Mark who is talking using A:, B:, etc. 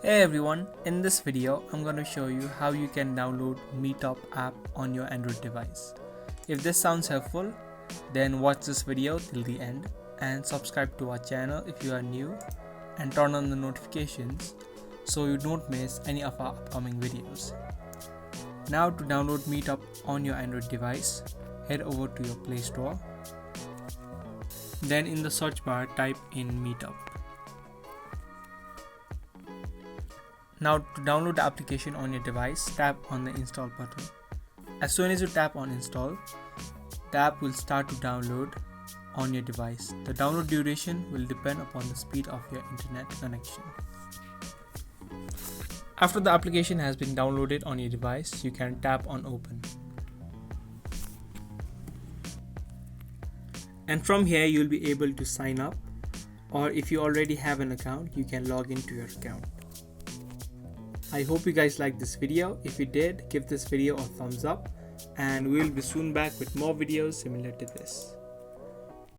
A: Hey everyone, in this video I'm going to show you how you can download MeetUp app on your Android device. If this sounds helpful, then watch this video till the end and subscribe to our channel if you are new and turn on the notifications so you don't miss any of our upcoming videos. Now to download MeetUp on your Android device, head over to your Play Store. Then in the search bar type in MeetUp. Now to download the application on your device, tap on the install button. As soon as you tap on install, the app will start to download on your device. The download duration will depend upon the speed of your internet connection. After the application has been downloaded on your device, you can tap on open. And from here you'll be able to sign up, or if you already have an account, you can log into your account. I hope you guys liked this video. If you did, give this video a thumbs up and we'll be soon back with more videos similar to this.